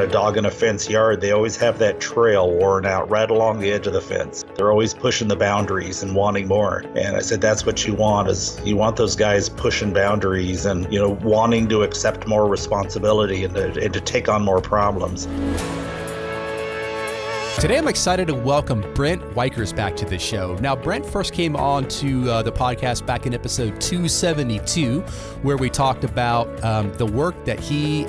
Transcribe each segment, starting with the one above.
dog in a fence yard, they always have that trail worn out right along the edge of the fence. They're always pushing the boundaries and wanting more. And I said, that's what you want, is you want those guys pushing boundaries and, wanting to accept more responsibility and to take on more problems. Today, I'm excited to welcome Brent Weichers back to the show. Now, Brent first came on to the podcast back in episode 272, where we talked about the work that he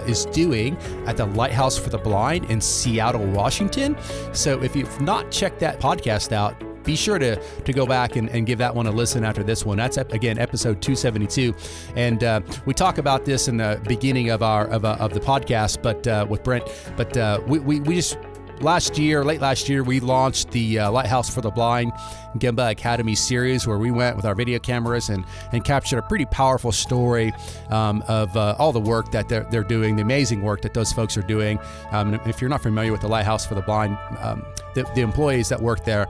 is doing at the Lighthouse for the Blind in Seattle, Washington. So if you've not checked that podcast out, be sure to go back and give that one a listen after this one. That's, again, episode 272. And we talk about this in the beginning of the podcast, but with Brent. But we just... late last year, we launched the Lighthouse for the Blind Gemba Academy series, where we went with our video cameras and captured a pretty powerful story of all the work that they're doing, the amazing work that those folks are doing. If you're not familiar with the Lighthouse for the Blind, the employees that work there,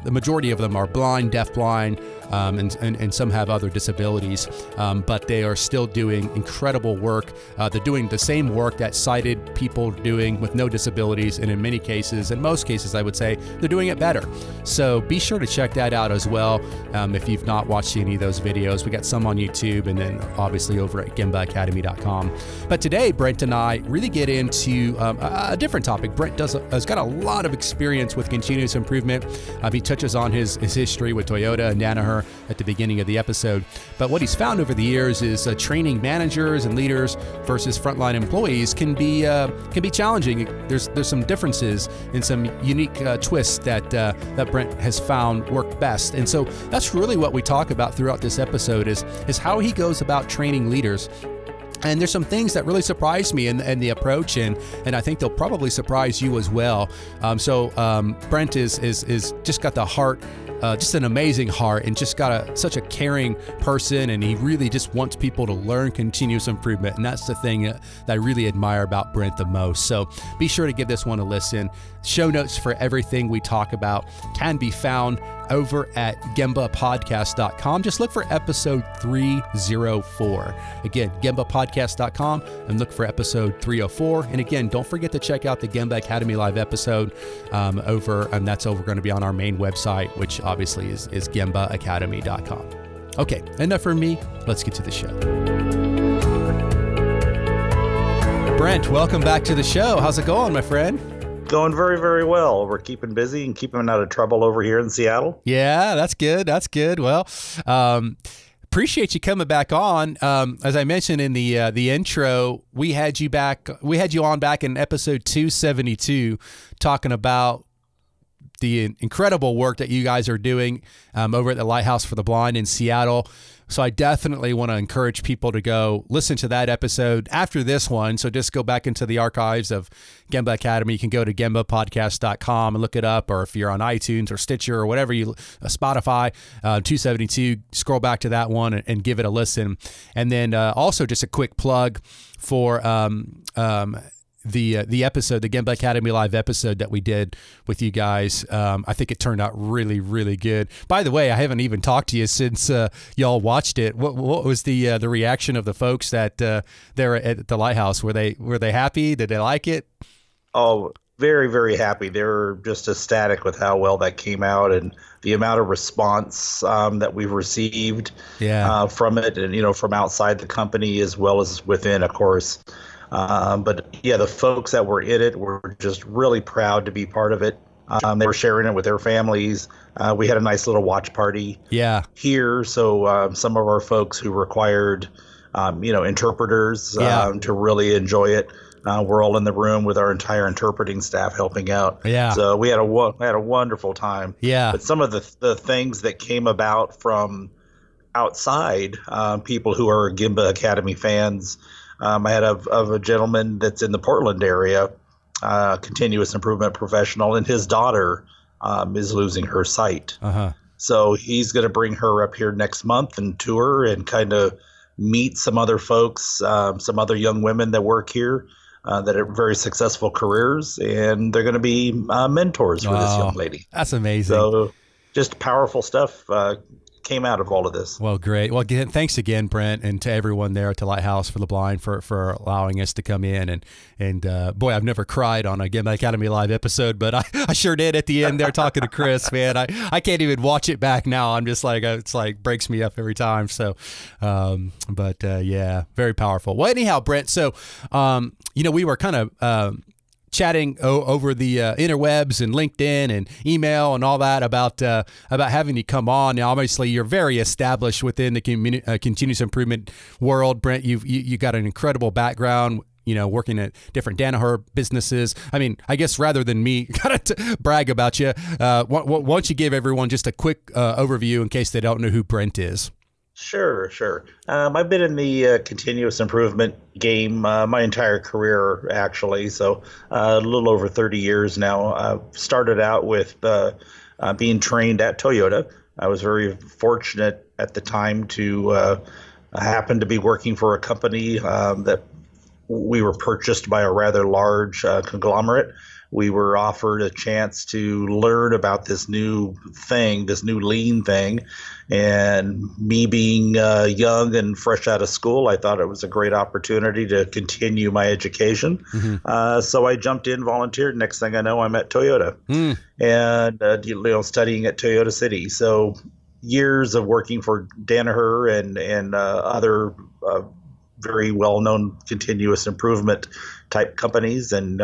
the majority of them are blind, deafblind, and some have other disabilities, but they are still doing incredible work. They're doing the same work that sighted people are doing with no disabilities, and in most cases, I would say, they're doing it better. So be sure to check that out as well. If you've not watched any of those videos, we got some on YouTube and then obviously over at gembaacademy.com. But today, Brent and I really get into a different topic. Brent has got a lot of experience with continuous improvement. He touches on his history with Toyota and Danaher at the beginning of the episode. But what he's found over the years is training managers and leaders versus frontline employees can be challenging. There's some differences and some unique twists that Brent has found work best. And so that's really what we talk about throughout this episode is how he goes about training leaders. And there's some things that really surprised me in the approach, and I think they'll probably surprise you as well. Brent is just got the heart, just an amazing heart, and just got such a caring person, and he really just wants people to learn continuous improvement, and that's the thing that I really admire about Brent the most. So be sure to give this one a listen. Show notes for everything we talk about can be found over at gembapodcast.com. Just look for episode 304. Again, gembapodcast.com and look for episode 304. And again, don't forget to check out the Gemba Academy live episode that's going to be on our main website, which obviously is gembaacademy.com. Okay, enough from me. Let's get to the show. Brent, welcome back to the show. How's it going, my friend? Going very, very well. We're keeping busy and keeping out of trouble over here in Seattle. Yeah, that's good. That's good. Well, appreciate you coming back on. As I mentioned in the intro, we had you on back in episode 272 talking about the incredible work that you guys are doing over at the Lighthouse for the Blind in Seattle. So I definitely want to encourage people to go listen to that episode after this one. So just go back into the archives of Gemba Academy. You can go to gembapodcast.com and look it up, or if you're on iTunes or Stitcher or whatever, Spotify, 272, scroll back to that one and give it a listen. And then also just a quick plug for the episode, the Gemba Academy live episode that we did with you guys. I think it turned out really, really good. By the way, I haven't even talked to you since y'all watched it. What was the reaction of the folks that they're at the Lighthouse? Were they happy? Did they like it? Oh, very, very happy. They were just ecstatic with how well that came out and the amount of response that we've received from it, and from outside the company as well as within, of course. But yeah, the folks that were in it were just really proud to be part of it. They were sharing it with their families. We had a nice little watch party here. So some of our folks who required, interpreters to really enjoy it, we're all in the room with our entire interpreting staff helping out. Yeah. So we had a wonderful time. Yeah. But some of the things that came about from outside, people who are Gemba Academy fans. I had of a gentleman that's in the Portland area, continuous improvement professional, and his daughter is losing her sight. Uh-huh. So he's going to bring her up here next month and tour and kind of meet some other folks, some other young women that work here that have very successful careers, and they're going to be mentors for this young lady. That's amazing. So just powerful stuff came out of all of this. Well, great. Well, again, thanks again, Brent, and to everyone there at the Lighthouse for the Blind for allowing us to come in. And boy, I've never cried on a Gimlet Academy Live episode, but I sure did at the end there talking to Chris, man. I can't even watch it back now. I'm just like, it's like breaks me up every time. So, yeah, very powerful. Well, anyhow, Brent, so, we were kind of, chatting over the interwebs and LinkedIn and email and all that about having you come on. Now, obviously, you're very established within the continuous improvement world, Brent. You got an incredible background, working at different Danaher businesses. I mean, I guess rather than me kind of brag about you, why don't you give everyone just a quick overview in case they don't know who Brent is? Sure. I've been in the continuous improvement game my entire career, actually. So a little over 30 years now. I started out with being trained at Toyota. I was very fortunate at the time to happen to be working for a company that we were purchased by a rather large conglomerate. We were offered a chance to learn about this new thing, this new lean thing. And me being young and fresh out of school, I thought it was a great opportunity to continue my education. Mm-hmm. So I jumped in, volunteered. Next thing I know, I'm at Toyota and studying at Toyota City. So years of working for Danaher and other very well-known continuous improvement type companies. And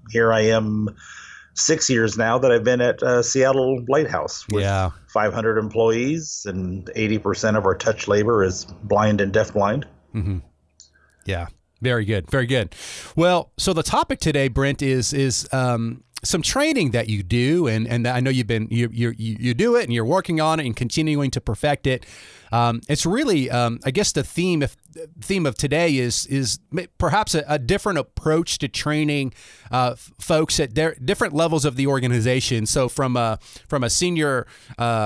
here I am 6 years now that I've been at Seattle Lighthouse with 500 employees, and 80% of our touch labor is blind and deafblind. Mm-hmm. Yeah, very good. Very good. Well, so the topic today, Brent, is some training that you do, and I know you do it and you're working on it and continuing to perfect it. It's really, I guess the theme of today is perhaps a different approach to training folks at different levels of the organization. So from a senior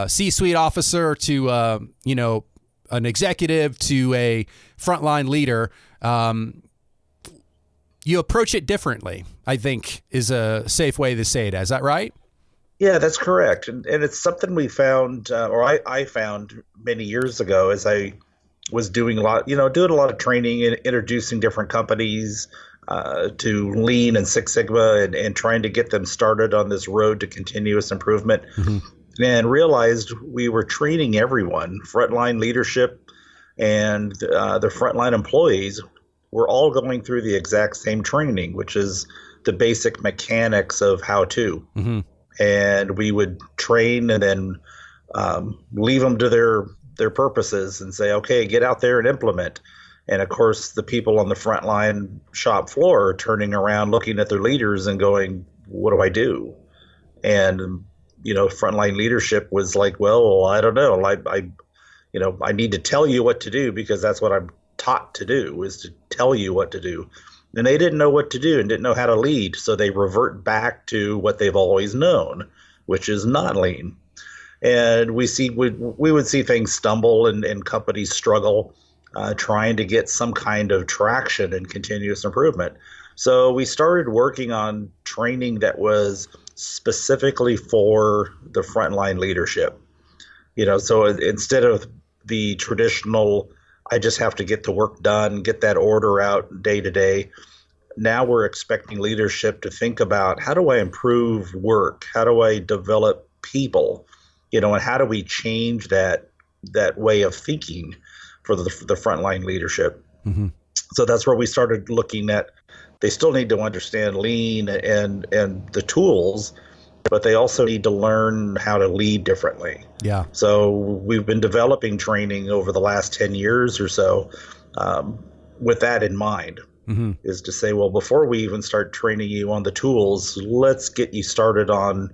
C-suite officer to an executive to a frontline leader. You approach it differently, I think, is a safe way to say it. Is that right? Yeah, that's correct. And it's something we found, or I found many years ago as I was doing a lot of training and introducing different companies to Lean and Six Sigma and trying to get them started on this road to continuous improvement. Mm-hmm. And realized we were training everyone, frontline leadership and the frontline employees. We're all going through the exact same training, which is the basic mechanics of how to. Mm-hmm. And we would train and then leave them to their purposes and say, okay, get out there and implement. And of course, the people on the frontline shop floor are turning around, looking at their leaders and going, what do I do? And, frontline leadership was like, well, I don't know. I need to tell you what to do because that's what I'm taught to do, is to tell you what to do. And they didn't know what to do and didn't know how to lead. So they revert back to what they've always known, which is not lean. And we would see things stumble and companies struggle trying to get some kind of traction in continuous improvement. So we started working on training that was specifically for the frontline leadership. So instead of the traditional, I just have to get the work done, get that order out day to day. Now we're expecting leadership to think about, how do I improve work? How do I develop people? And how do we change that way of thinking for the frontline leadership? Mm-hmm. So that's where we started looking at, they still need to understand lean and the tools, but they also need to learn how to lead differently. Yeah. So we've been developing training over the last 10 years or so with that in mind, mm-hmm. is to say, well, before we even start training you on the tools, let's get you started on,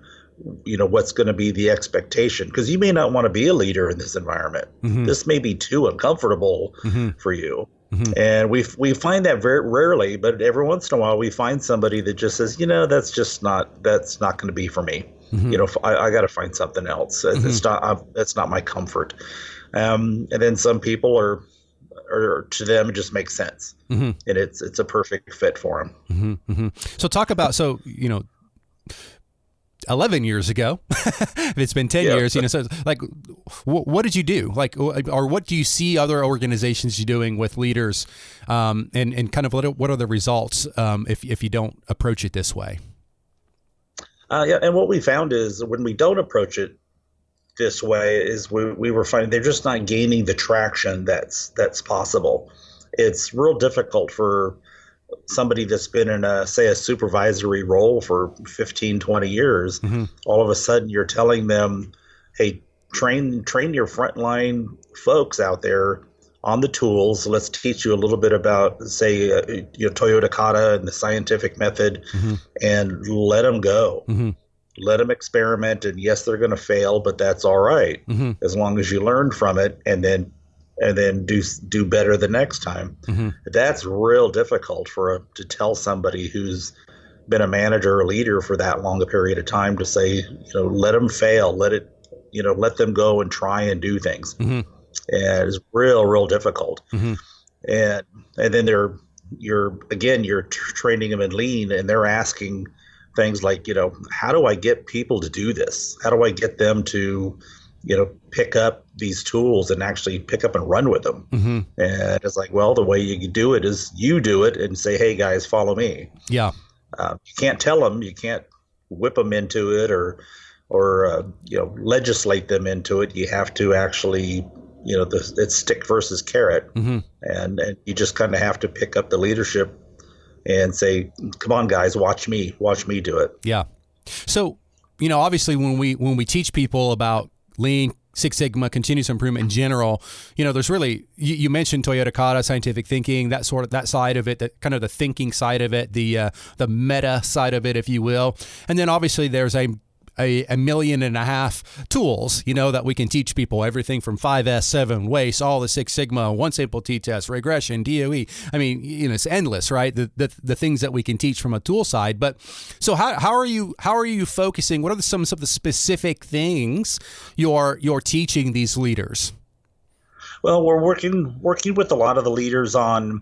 what's going to be the expectation. Because you may not want to be a leader in this environment. Mm-hmm. This may be too uncomfortable mm-hmm. for you. Mm-hmm. And we find that very rarely, but every once in a while we find somebody that just says, that's not going to be for me. Mm-hmm. I got to find something else. Mm-hmm. That's not my comfort. And then some people are to them it just makes sense, mm-hmm. and it's a perfect fit for them. Mm-hmm. Mm-hmm. So talk about 11 years ago. If it's been 10 years, so like, what did you do? Like, or what do you see other organizations doing with leaders, and kind of what are the results if you don't approach it this way? And what we found is when we don't approach it this way, is we were finding they're just not gaining the traction that's possible. It's real difficult for somebody that's been in a supervisory role for 15, 20 years. Mm-hmm. All of a sudden you're telling them, hey, train your frontline folks out there on the tools. Let's teach you a little bit about, Toyota Kata and the scientific method, mm-hmm. and let them go. Mm-hmm. Let them experiment. And yes, they're going to fail, but that's all right. Mm-hmm. As long as you learn from it and then do better the next time. Mm-hmm. That's real difficult to tell somebody who's been a manager or leader for that long a period of time to say, let them fail, let them go and try and do things. Mm-hmm. And it's real difficult. Mm-hmm. And then you're training them in lean, and they're asking things like, how do I get people to do this? How do I get them to pick up these tools and actually pick up and run with them? Mm-hmm. And it's like, well, the way you do it is you do it and say, hey guys, follow me. Yeah. You can't tell them, you can't whip them into it or legislate them into it. You have to actually, it's stick versus carrot. Mm-hmm. And you just kind of have to pick up the leadership and say, come on guys, watch me do it. Yeah. So, obviously when we teach people about Lean, Six Sigma, continuous improvement in general, there's really, you mentioned Toyota Kata, scientific thinking, that side of it, that kind of the thinking side of it, the meta side of it, if you will. And then obviously there's a 1.5 million tools, that we can teach people, everything from 5S, 7 waste, all the Six Sigma, one simple t-test, regression, DOE. I mean, it's endless, right? The things that we can teach from a tool side. But so how are you focusing? What are some of the specific things you're teaching these leaders? Well, we're working with a lot of the leaders on,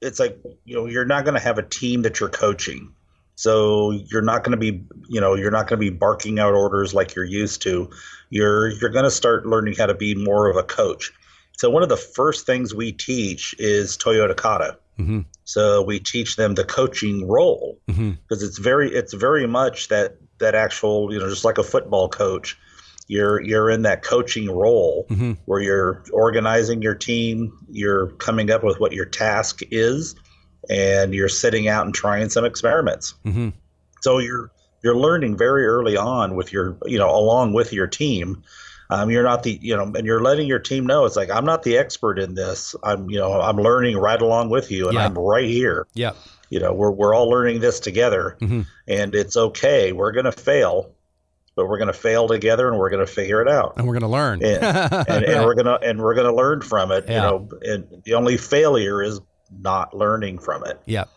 it's like, you're not going to have a team that you're coaching. So you're not going to be barking out orders like you're used to. You're going to start learning how to be more of a coach. So one of the first things we teach is Toyota Kata. Mm-hmm. So we teach them the coaching role, because it's very much that actual, just like a football coach, you're in that coaching role, mm-hmm. where you're organizing your team, you're coming up with what your task is, and you're sitting out and trying some experiments. Mm-hmm. So you're learning very early on with along with your team. You're not and you're letting your team know, it's like, I'm not the expert in this. I'm learning right along with you, and I'm right here. Yeah. We're all learning this together, mm-hmm. and it's okay. We're going to fail, but we're going to fail together, and we're going to figure it out. And we're going to learn. and we're going to learn from it. Yeah. And the only failure is not learning from it. Yep.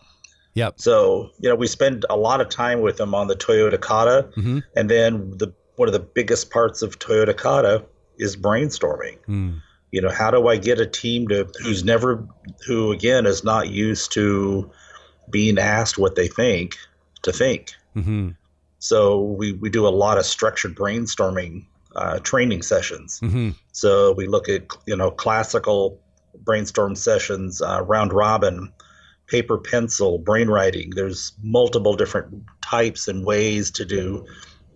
So, we spend a lot of time with them on the Toyota Kata. Mm-hmm. And then one of the biggest parts of Toyota Kata is brainstorming. Mm. How do I get a team who again is not used to being asked what they think to think. Mm-hmm. So we do a lot of structured brainstorming training sessions. Mm-hmm. So we look at, classical brainstorm sessions, round robin, paper pencil, brainwriting. There's multiple different types and ways to do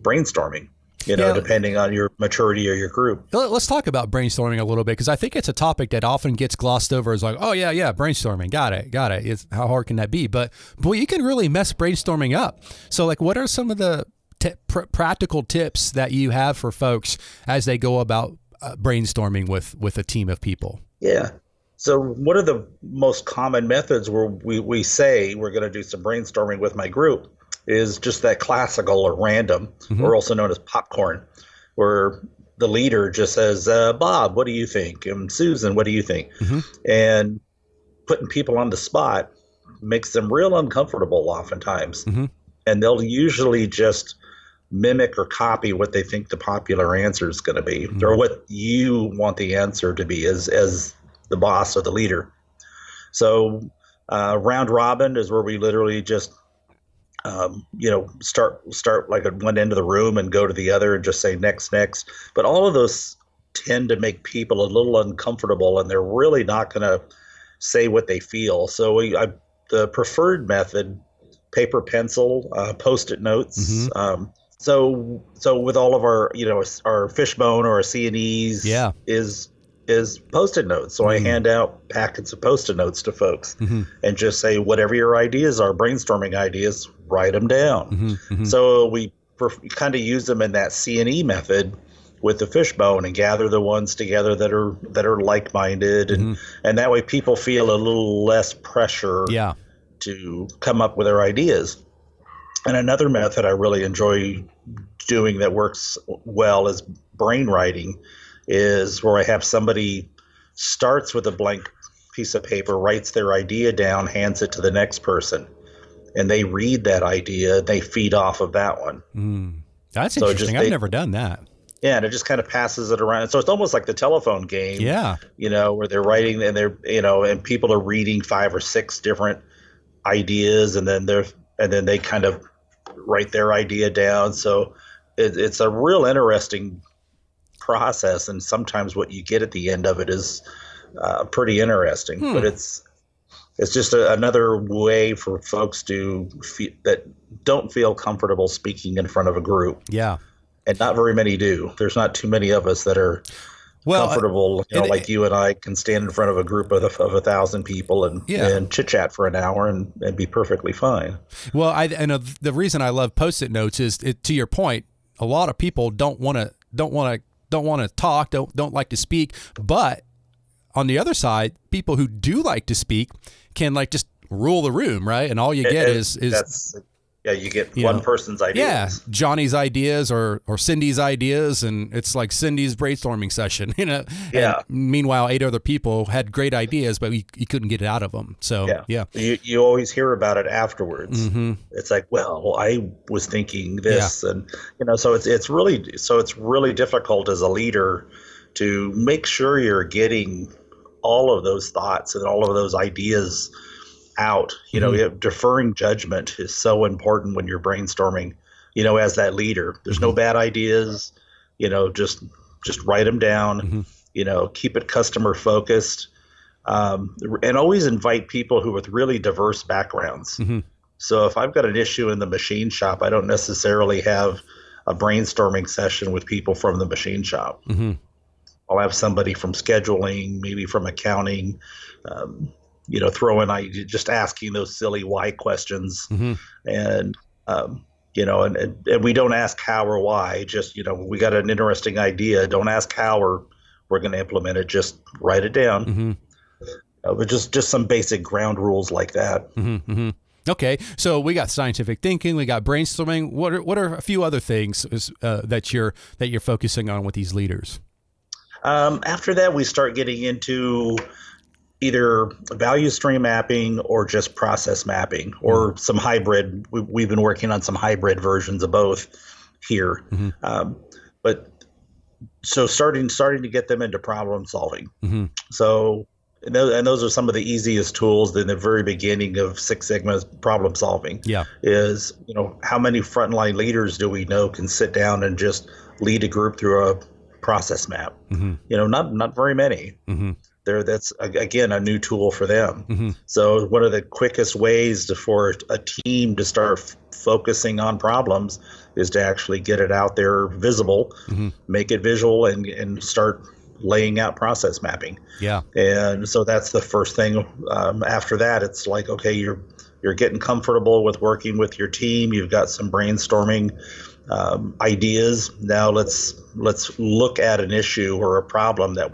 brainstorming, depending on your maturity or your group. Let's talk about brainstorming a little bit, because I think it's a topic that often gets glossed over as like, oh yeah, brainstorming, got it. How hard can that be? But boy, you can really mess brainstorming up. So like, what are some of the practical tips that you have for folks as they go about brainstorming with a team of people? Yeah. So one of the most common methods where we say we're going to do some brainstorming with my group is just that classical or random, mm-hmm. or also known as popcorn, where the leader just says, Bob, what do you think? And Susan, what do you think? Mm-hmm. And putting people on the spot makes them real uncomfortable oftentimes. Mm-hmm. And they'll usually just mimic or copy what they think the popular answer is going to be, mm-hmm. or what you want the answer to be as the boss or the leader. So round robin is where we literally just start like at one end of the room and go to the other and just say next. But all of those tend to make people a little uncomfortable, and they're really not going to say what they feel. So the preferred method, paper, pencil, Post-it notes. Mm-hmm. So with all of our, our fishbone or our C&Es is Post-it notes. So I hand out packets of Post-it notes to folks and just say, whatever your ideas are, brainstorming ideas, write them down. So we kind of use them in that C&E method with the fishbone and gather the ones together that are like-minded. And that way people feel a little less pressure to come up with their ideas. And another method I really enjoy doing that works well is brain writing, is where I have somebody starts with a blank piece of paper, writes their idea down, hands it to the next person, and they read that idea. They feed off of that one. That's interesting. I've never done that. Yeah, and it just kind of passes it around. So it's almost like the telephone game. Yeah, where they're writing and they're and people are reading 5 or 6 different ideas, and then they kind of write their idea down. So it's a real interesting process, and sometimes what you get at the end of it is pretty interesting. But it's just another way for folks to that don't feel comfortable speaking in front of a group. Yeah, and not very many do. There's not too many of us that are comfortable, like you and I can stand in front of a group of 1,000 people and chit chat for an hour and be perfectly fine. Well, I know the reason I love Post-it notes is, to your point, a lot of people don't want to talk, don't like to speak. But on the other side, people who do like to speak can just rule the room, right? And all you get is you get one person's ideas. Yeah, Johnny's ideas or Cindy's ideas, and it's like Cindy's brainstorming session, Yeah. And meanwhile, 8 other people had great ideas, but you couldn't get it out of them. So you always hear about it afterwards. It's like, well, I was thinking this, and so it's really difficult as a leader to make sure you're getting all of those thoughts and all of those ideas out. Deferring judgment is so important when you're brainstorming, as that leader. There's no bad ideas, just write them down, keep it customer focused, and always invite people who with really diverse backgrounds. So if I've got an issue in the machine shop, I don't necessarily have a brainstorming session with people from the machine shop. I'll have somebody from scheduling, maybe from accounting, throw in just asking those silly why questions, and we don't ask how or why. Just we got an interesting idea. Don't ask how or we're going to implement it. Just write it down. But just some basic ground rules like that. Okay, so we got scientific thinking, we got brainstorming. What are a few other things that you're focusing on with these leaders? After that, we start getting into either value stream mapping or just process mapping, or some hybrid. We've been working on some hybrid versions of both here. But so starting to get them into problem solving. So and those are some of the easiest tools in the very beginning of Six Sigma's problem solving. Is how many frontline leaders do we know can sit down and just lead a group through a process map? Not very many. That's again a new tool for them. So one of the quickest ways for a team to start focusing on problems is to actually get it out there visible, make it visual, and start laying out process mapping. And so that's the first thing. After that, it's like, okay, you're getting comfortable with working with your team. You've got some brainstorming ideas. Now let's look at an issue or a problem that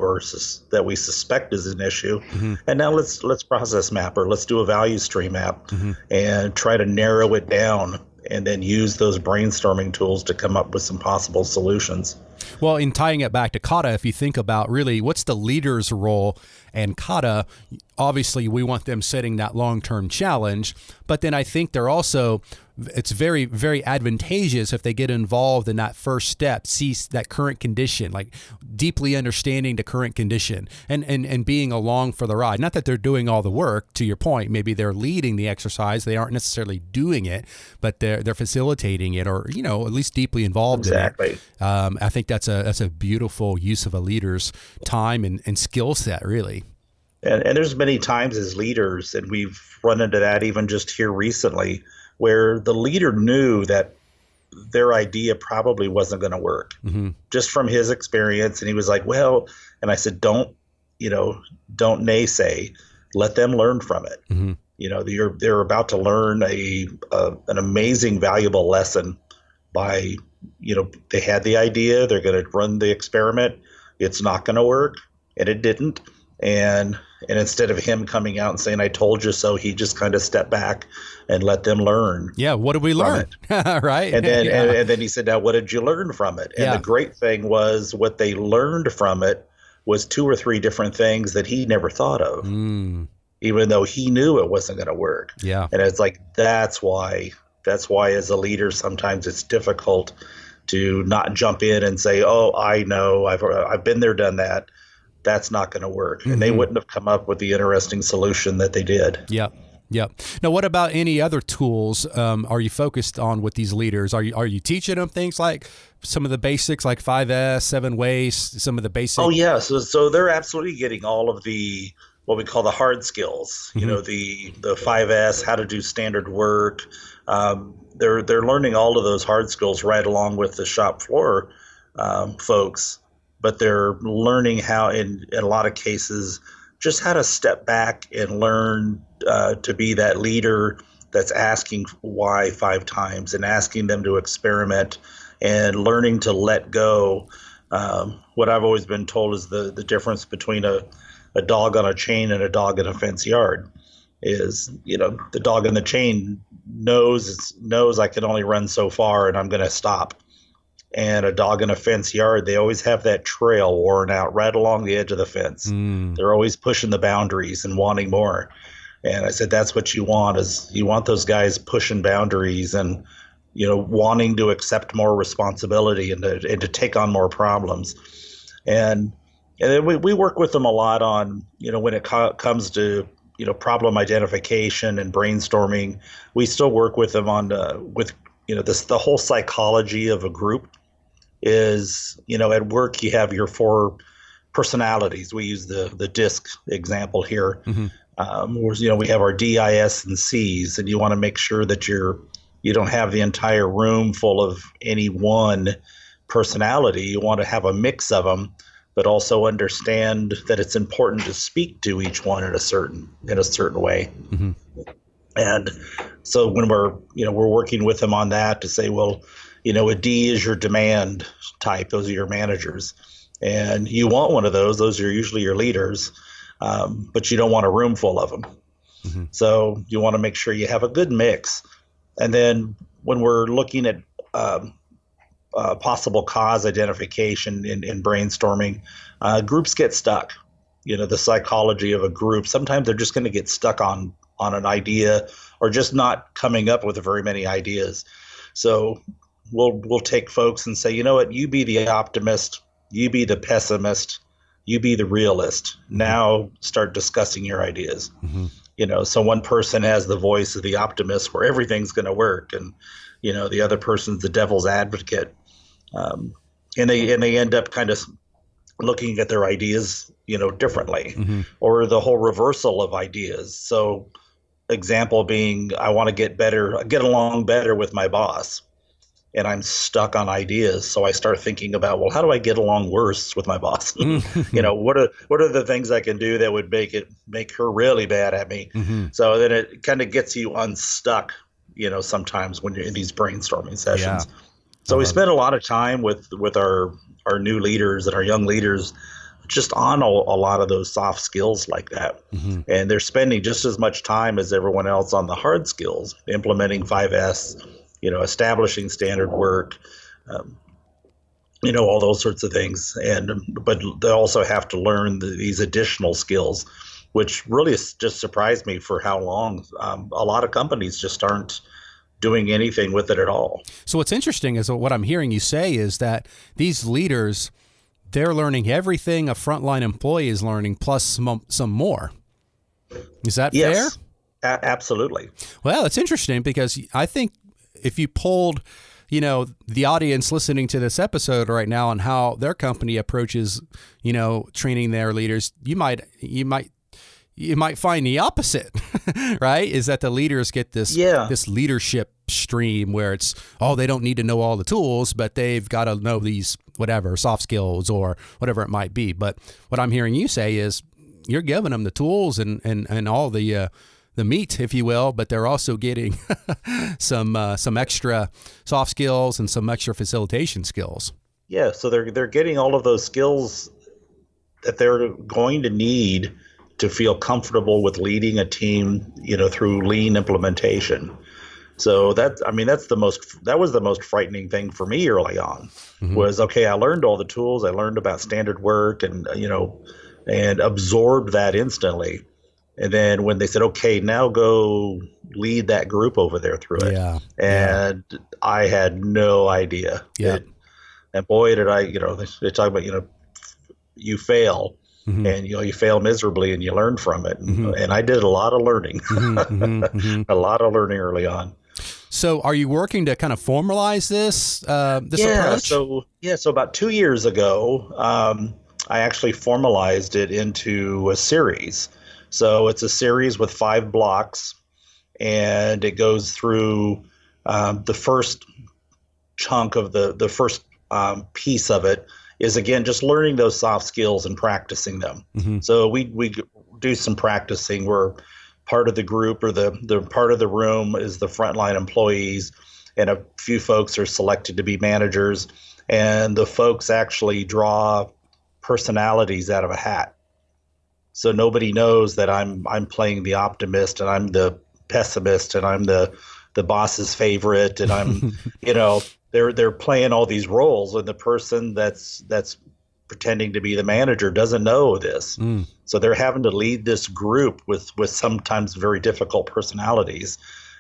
we suspect is an issue, and now let's process map, or let's do a value stream map, and try to narrow it down, and then use those brainstorming tools to come up with some possible solutions. Well, in tying it back to kata, if you think about really what's the leader's role, and kata obviously we want them setting that long-term challenge, but then I think it's very, very advantageous if they get involved in that first step, see that current condition, like deeply understanding the current condition and being along for the ride. Not that they're doing all the work, to your point, maybe they're leading the exercise. They aren't necessarily doing it, but they're facilitating it, or, at least deeply involved in it. I think that's a beautiful use of a leader's time and skill set, really. And there's many times as leaders, and we've run into that even just here recently, where the leader knew that their idea probably wasn't going to work, just from his experience. And he was like, well, and I said, don't naysay, let them learn from it. They're about to learn an amazing, valuable lesson by, they had the idea, they're going to run the experiment. It's not going to work. And it didn't. And instead of him coming out and saying, I told you so, he just kind of stepped back and let them learn. Yeah. What did we learn? Right. And then, and then he said, now, what did you learn from it? And the great thing was what they learned from it was 2 or 3 different things that he never thought of, even though he knew it wasn't going to work. Yeah. And it's like, that's why as a leader, sometimes it's difficult to not jump in and say, oh, I know, I've been there, done that. That's not going to work. And they wouldn't have come up with the interesting solution that they did. Yep. Now, what about any other tools are you focused on with these leaders? Are you teaching them things like some of the basics, like 5S, 7 ways, some of the basics? Oh, yeah. So they're absolutely getting all of the, what we call the hard skills, the 5S, how to do standard work. They're learning all of those hard skills right along with the shop floor folks. But they're learning how, in a lot of cases, just how to step back and learn to be that leader that's asking why 5 times and asking them to experiment and learning to let go. What I've always been told is the difference between a dog on a chain and a dog in a fence yard is, the dog in the chain knows I can only run so far and I'm going to stop. And a dog in a fence yard, they always have that trail worn out right along the edge of the fence. They're always pushing the boundaries and wanting more. And I said, that's what you want, is you want those guys pushing boundaries and, wanting to accept more responsibility and to take on more problems. And then we work with them a lot on, when it comes to, problem identification and brainstorming. We still work with them on the whole psychology of a group. Is, at work you have your 4 personalities. We use the DISC example here. Where, we have our D, I, S, and C's, and you want to make sure that you don't have the entire room full of any one personality. You want to have a mix of them, but also understand that it's important to speak to each one in a certain way. And so when we're working with them on that to say, well, a D is your demand type. Those are your managers. And you want one of those. Those are usually your leaders, but you don't want a room full of them. So you want to make sure you have a good mix. And then when we're looking at possible cause identification in brainstorming, groups get stuck. The psychology of a group, sometimes they're just going to get stuck on an idea or just not coming up with very many ideas. So we'll take folks and say, you know what, you be the optimist, you be the pessimist, you be the realist. Now start discussing your ideas. So one person has the voice of the optimist where everything's going to work, and the other person's the devil's advocate, and they end up kind of looking at their ideas differently, or the whole reversal of ideas. So example being, I want to get along better with my boss, and I'm stuck on ideas. So I start thinking about, well, how do I get along worse with my boss? What are the things I can do that would make her really bad at me? So then it kind of gets you unstuck, sometimes when you're in these brainstorming sessions. So we spend a lot of time with our new leaders and our young leaders just on a lot of those soft skills like that. And they're spending just as much time as everyone else on the hard skills, implementing 5S, establishing standard work, all those sorts of things. But they also have to learn these additional skills which really just surprised me for how long. A lot of companies just aren't doing anything with it at all. So what's interesting is what I'm hearing you say is that these leaders, they're learning everything a frontline employee is learning plus some more. Is that fair? Absolutely. Well, it's interesting because I think if you polled, the audience listening to this episode right now on how their company approaches, training their leaders, you might find the opposite, right? Is that the leaders get this leadership stream where it's, they don't need to know all the tools, but they've got to know these whatever soft skills or whatever it might be. But what I'm hearing you say is you're giving them the tools and all the meat, if you will, but they're also getting some extra soft skills and some extra facilitation skills. Yeah, so they're getting all of those skills that they're going to need to feel comfortable with leading a team, through lean implementation. So that was the most frightening thing for me early on. Mm-hmm. Was, okay, I learned all the tools, I learned about standard work and absorbed that instantly. And then when they said, okay, now go lead that group over there through it. And I had no idea. Yeah. And boy, did I, they talk about, you fail. Mm-hmm. And you fail miserably and you learn from it. Mm-hmm. And I did a lot of learning, a lot of learning early on. So are you working to kind of formalize this approach? So about 2 years ago, I actually formalized it into a series. So it's a series with 5 blocks, and it goes through the first chunk of the first piece of it is, again, just learning those soft skills and practicing them. Mm-hmm. So we do some practicing where part of the group or the part of the room is the frontline employees, and a few folks are selected to be managers, and the folks actually draw personalities out of a hat. So nobody knows that I'm playing the optimist and I'm the pessimist and I'm the boss's favorite, and I'm they're playing all these roles, and the person that's pretending to be the manager doesn't know this. So they're having to lead this group with sometimes very difficult personalities,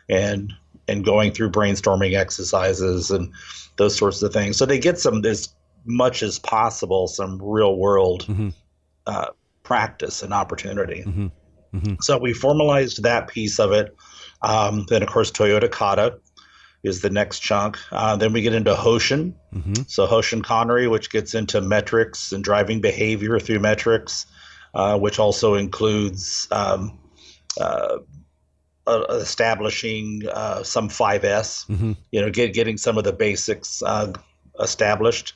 and going through brainstorming exercises and those sorts of things. So they get as much as possible some real world practice and opportunity. Mm-hmm. Mm-hmm. So we formalized that piece of it. Then, of course, Toyota Kata is the next chunk. Then we get into Hoshin. Mm-hmm. So Hoshin Connery, which gets into metrics and driving behavior through metrics, which also includes establishing some 5S, mm-hmm. Getting some of the basics established.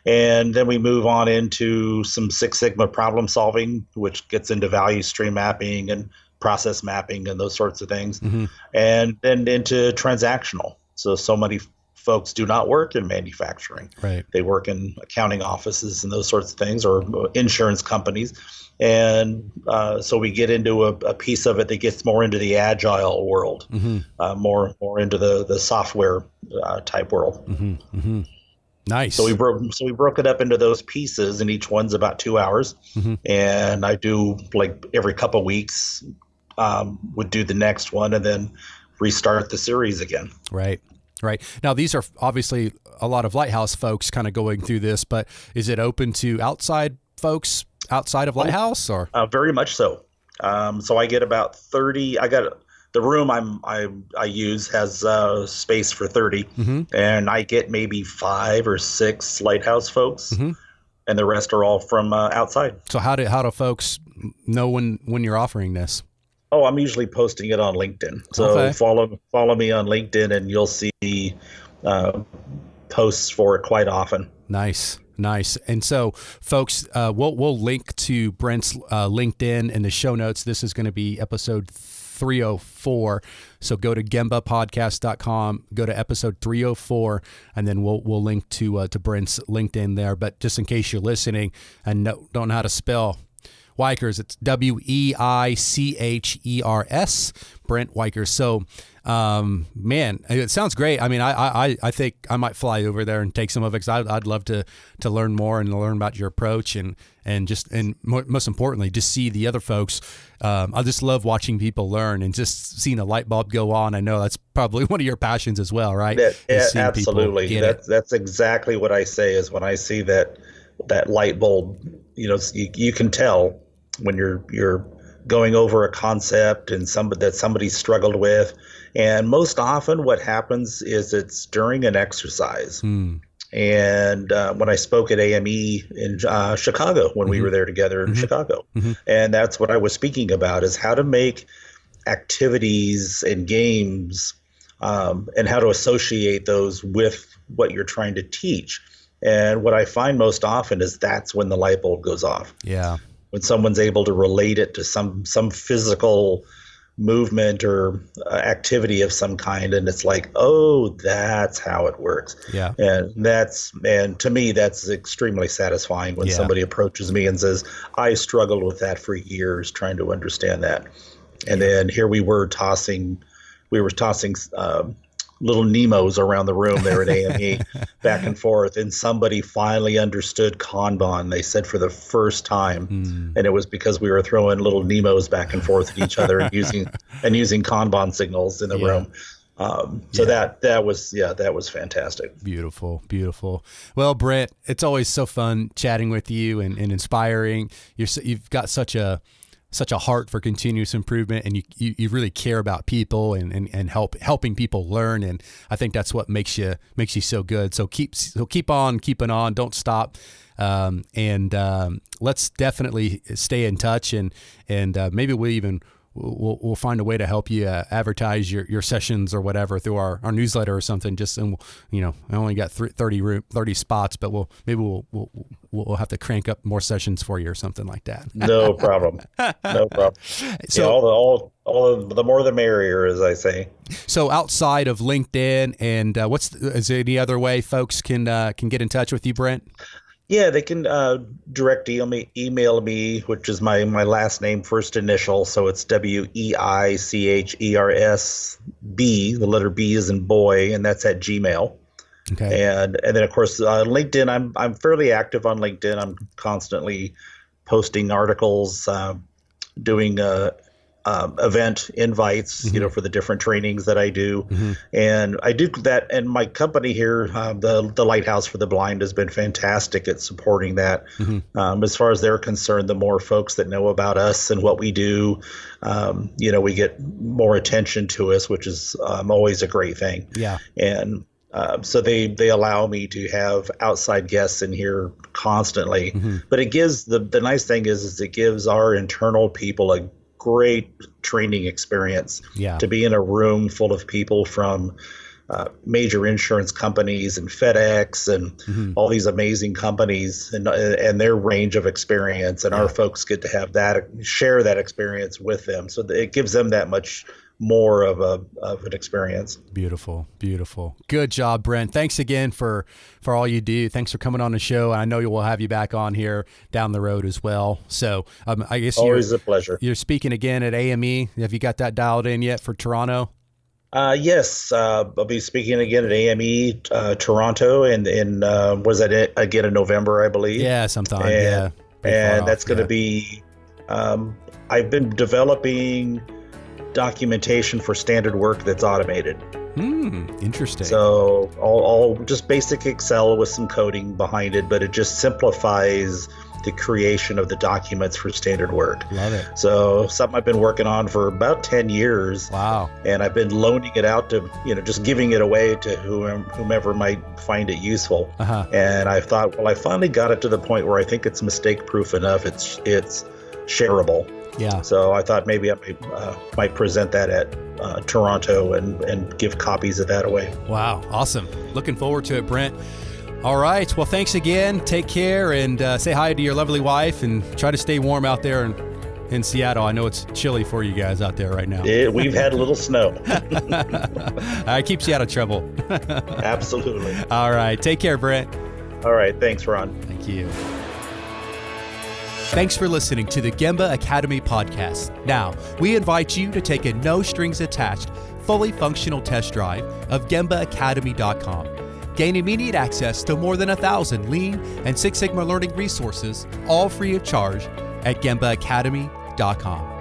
And then we move on into some Six Sigma problem solving, which gets into value stream mapping and process mapping and those sorts of things. Mm-hmm. And then into transactional. So many folks do not work in manufacturing. Right. They work in accounting offices and those sorts of things, or insurance companies. And so we get into a piece of it that gets more into the agile world, mm-hmm. More into the software type world. Mm-hmm. Mm-hmm. Nice. So we broke it up into those pieces, and each one's about 2 hours. Mm-hmm. And I do, like, every couple of weeks, would do the next one and then restart the series again. Right. Now, these are obviously a lot of Lighthouse folks kind of going through this, but is it open to outside folks outside of Lighthouse, or? Very much so. So I get about 30. The room I use has space for 30, mm-hmm. and I get maybe 5 or 6 Lighthouse folks, mm-hmm. and the rest are all from outside. So how do folks know when you're offering this? Oh, I'm usually posting it on LinkedIn. So okay. follow me on LinkedIn, and you'll see posts for it quite often. Nice. And so, folks, we'll link to Brent's LinkedIn in the show notes. This is going to be episode 304. So go to gembapodcast.com, go to episode 304, and then we'll link to Brent's LinkedIn there. But just in case you're listening and don't know how to spell Weichers. It's Weichers, Brent Weichers. So, man, it sounds great. I mean, I think I might fly over there and take some of it, because I'd love to learn more and learn about your approach and most importantly, just see the other folks. I just love watching people learn and just seeing a light bulb go on. I know that's probably one of your passions as well, right? Absolutely. That's exactly what I say is when I see that light bulb, you can tell when you're going over a concept and that somebody struggled with. And most often what happens is it's during an exercise. And when I spoke at AME in Chicago, when we were there together in Chicago, and that's what I was speaking about, is how to make activities and games and how to associate those with what you're trying to teach. And what I find most often is that's when the light bulb goes off. Yeah. When someone's able to relate it to some physical movement or activity of some kind, and it's like, oh, that's how it works. Yeah. And to me, that's extremely satisfying when somebody approaches me and says, I struggled with that for years trying to understand that. And then here we were tossing little Nemos around the room there at AME back and forth, and somebody finally understood Kanban, they said, for the first time. And it was because we were throwing little Nemos back and forth at each other and using Kanban signals in the room. So that was fantastic. Beautiful. Well, Brent, it's always so fun chatting with you and inspiring. You've got such a heart for continuous improvement, and you really care about people and helping people learn. And I think that's what makes you so good. So keep on keeping on. Don't stop. And let's definitely stay in touch, and maybe we'll find a way to help you advertise your sessions or whatever through our newsletter or something. I only got 30 spots, but we'll have to crank up more sessions for you or something like that. No problem. So all the more the merrier, as I say. So outside of LinkedIn, and is there any other way folks can get in touch with you, Brent? Yeah, they can direct email me, which is my last name, first initial. So it's Weichers, B, the letter B is in boy, and that's at Gmail. Okay. And then of course LinkedIn. I'm fairly active on LinkedIn. I'm constantly posting articles, doing event invites, for the different trainings that I do. And I do that. And my company here, the Lighthouse for the Blind, has been fantastic at supporting that. As far as they're concerned, the more folks that know about us and what we do, we get more attention to us, which is always a great thing. Yeah. And so they allow me to have outside guests in here constantly. But it gives the nice thing is it gives our internal people a great training experience to be in a room full of people from major insurance companies and FedEx and all these amazing companies and their range of experience. And our folks get to have share that experience with them. So it gives them that much more of an experience. Beautiful. Good job, Brent. Thanks again for all you do. Thanks for coming on the show. I know we'll have you back on here down the road as well. So I guess always a pleasure. You're speaking again at AME. Have you got that dialed in yet for Toronto? Yes, I'll be speaking again at AME Toronto, and was that again in November, I believe? Yeah, sometime. And that's going to be. I've been developing documentation for standard work that's automated. Interesting. So all just basic Excel with some coding behind it, but it just simplifies the creation of the documents for standard work. Love it. So something I've been working on for about 10 years. Wow. And I've been loaning it out to, just giving it away to whomever might find it useful. And I thought, well, I finally got it to the point where I think it's mistake proof enough. It's shareable. Yeah. So I thought maybe I might present that at Toronto and give copies of that away. Wow. Awesome. Looking forward to it, Brent. All right. Well, thanks again. Take care and say hi to your lovely wife and try to stay warm out there in Seattle. I know it's chilly for you guys out there right now. We've had a little snow. All right. Keeps you out of trouble. Absolutely. All right. Take care, Brent. All right. Thanks, Ron. Thank you. Thanks for listening to the Gemba Academy podcast. Now, we invite you to take a no-strings-attached, fully functional test drive of GembaAcademy.com. Gain immediate access to more than 1,000 Lean and Six Sigma learning resources, all free of charge, at GembaAcademy.com.